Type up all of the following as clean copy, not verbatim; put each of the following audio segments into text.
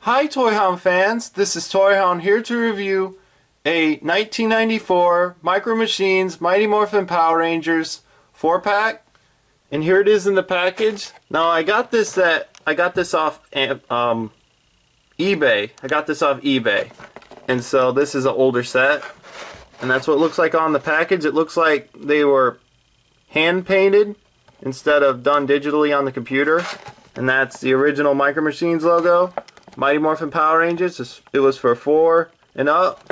Hi ToyHound fans, this is ToyHound here to review a 1994 Micro Machines Mighty Morphin Power Rangers 4-pack, and here it is in the package. Now I got this off eBay. I got this off eBay, and so this is an older set, and that's what it looks like on the package. It looks like they were hand painted instead of done digitally on the computer, and that's the original Micro Machines logo. Mighty Morphin Power Rangers, it was for 4 and up,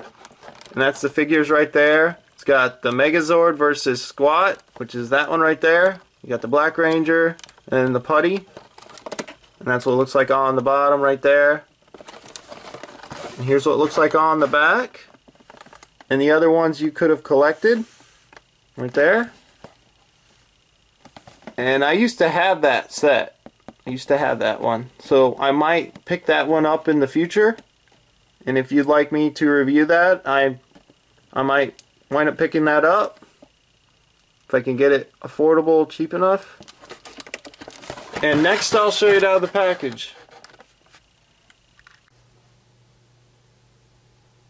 and that's the figures right there. It's got the Megazord Vs Squatt, which is that one right there. You got the Black Ranger and the Putty, and that's what it looks like on the bottom right there. And here's what it looks like on the back, and the other ones you could have collected right there. And I used to have that set. I used to have that one, so I might pick that one up in the future, and if you'd like me to review that, I might wind up picking that up if I can get it affordable, cheap enough. And next I'll show you it out of the package.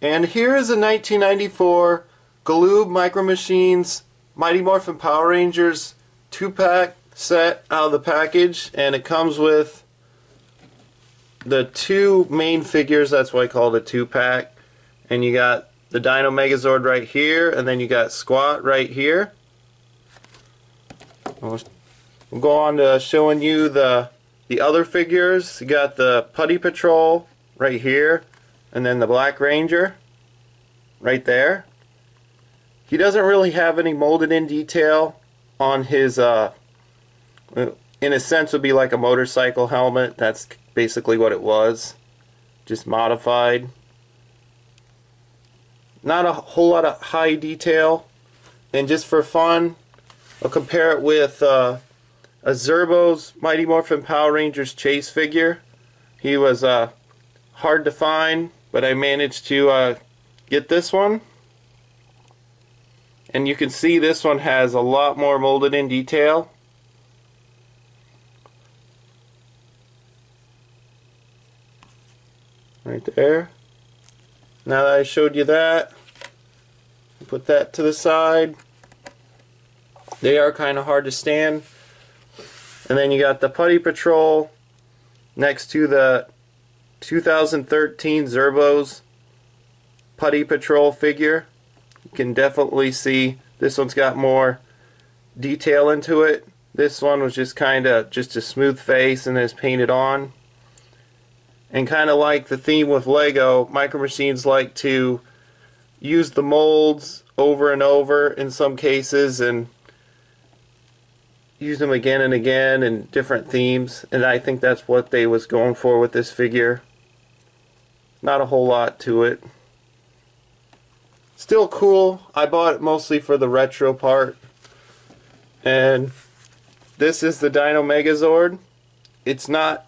And here is a 1994 Galoob Micro Machines Mighty Morphin Power Rangers 2-pack set out of the package, and it comes with the 2 main figures. That's why I call it a 2-pack. And you got the Dino Megazord right here, and then you got Squatt right here. We'll go on to showing you the other figures. You got the Putty Patrol right here, and then the Black Ranger right there. He doesn't really have any molded in detail on his in a sense would be like a motorcycle helmet. That's basically what it was, just modified. Not a whole lot of high detail, and just for fun I'll compare it with a Zerboz Mighty Morphin Power Rangers chase figure. He was hard to find, but I managed to get this one, and you can see this one has a lot more molded in detail. Right there. Now that I showed you that, put that to the side. They are kind of hard to stand. And then you got the Putty Patrol next to the 2013 Zerboz Putty Patrol figure. You can definitely see this one's got more detail into it. This one was just kind of just a smooth face and is painted on. And kind of like the theme with Lego, Micro Machines like to use the molds over and over in some cases and use them again and again in different themes, and I think that's what they was going for with this figure. Not a whole lot to it. Still cool. I bought it mostly for the retro part. And this is the Dino Megazord. It's not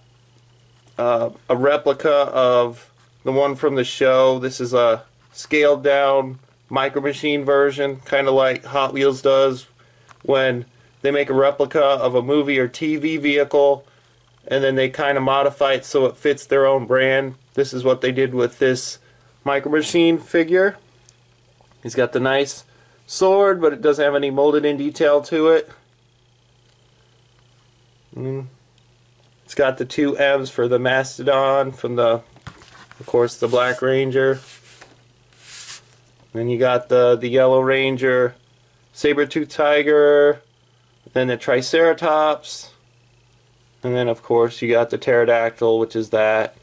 a replica of the one from the show. This is a scaled down Micro Machine version, kind of like Hot Wheels does when they make a replica of a movie or TV vehicle and then they kind of modify it so it fits their own brand. This is what they did with this Micro Machine figure. He's got the nice sword, but it doesn't have any molded in detail to it. It's got the 2 M's for the Mastodon from of course, the Black Ranger. Then you got the Yellow Ranger, Saber-Tooth Tiger, then the Triceratops, and then of course you got the Pterodactyl, which is that.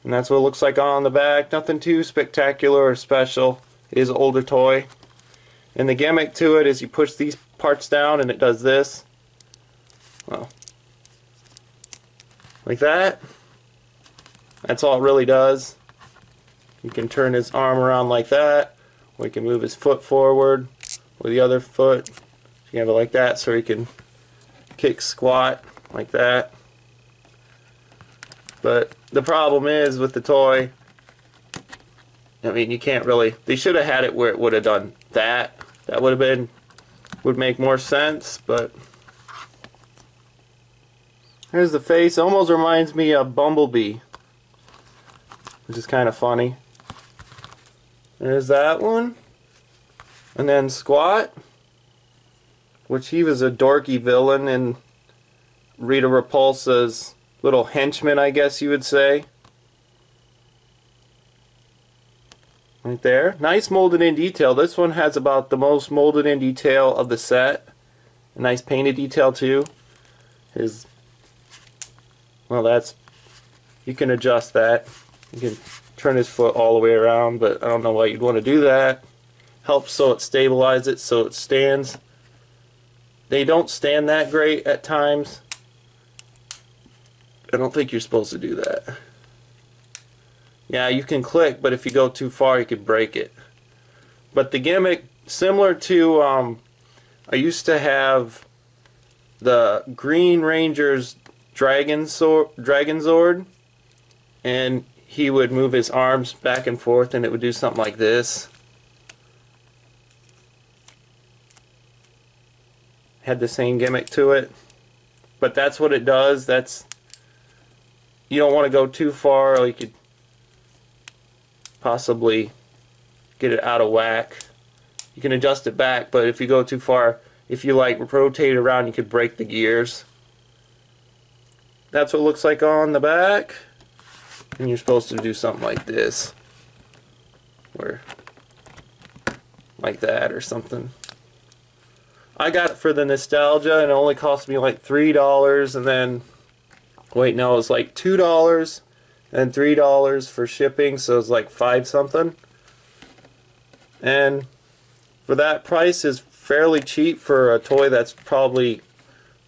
And that's what it looks like on the back. Nothing too spectacular or special. It is an older toy. And the gimmick to it is you push these parts down and it does this. Well, like that. That's all it really does. You can turn his arm around like that, or you can move his foot forward with the other foot. You can have it like that so he can kick squat like that. But the problem is with the toy, I mean, you can't really, they should have had it where it would have done that. That would make more sense, but Here's the face. Almost reminds me of Bumblebee, which is kind of funny. There's that one. And then Squatt, which he was a dorky villain in Rita Repulsa's little henchman, I guess you would say. Right there. Nice molded in detail. This one has about the most molded in detail of the set. A nice painted detail too. His, well, that's, you can adjust that. You can turn his foot all the way around, but I don't know why you'd want to do that. Helps so it stabilizes it so it stands. They don't stand that great at times. I don't think you're supposed to do that. Yeah, you can click, but if you go too far, you could break it. But the gimmick, similar to, I used to have the Green Ranger's Megazord, and he would move his arms back and forth, and it would do something like this. Had the same gimmick to it, but that's what it does. That's, you don't want to go too far, or you could possibly get it out of whack. You can adjust it back, but if you go too far, if you like rotate it around, you could break the gears. That's what it looks like on the back, and you're supposed to do something like this, or like that or something. I got it for the nostalgia, and it only cost me like $3, and then, wait, no, it was like $2 and $3 for shipping, so it's like $5 something. And for that price is fairly cheap for a toy that's probably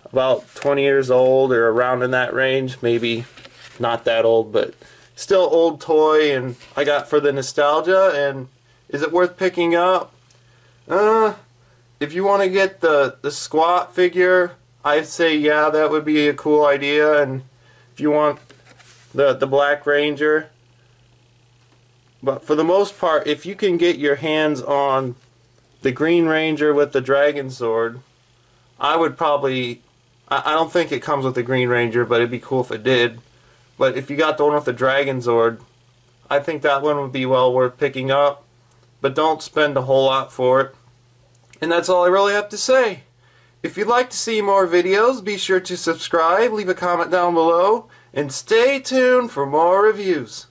about 20 years old or around in that range. Maybe not that old, but still old toy, and I got for the nostalgia. And is it worth picking up? If you want to get the Squatt figure, I'd say yeah, that would be a cool idea. And if you want the Black Ranger, but for the most part, if you can get your hands on the Green Ranger with the Megazord, I would probably, I don't think it comes with the Green Ranger, but it'd be cool if it did. But if you got the one with the Megazord, I think that one would be well worth picking up, but don't spend a whole lot for it. And that's all I really have to say. If you'd like to see more videos, be sure to subscribe, leave a comment down below, and stay tuned for more reviews.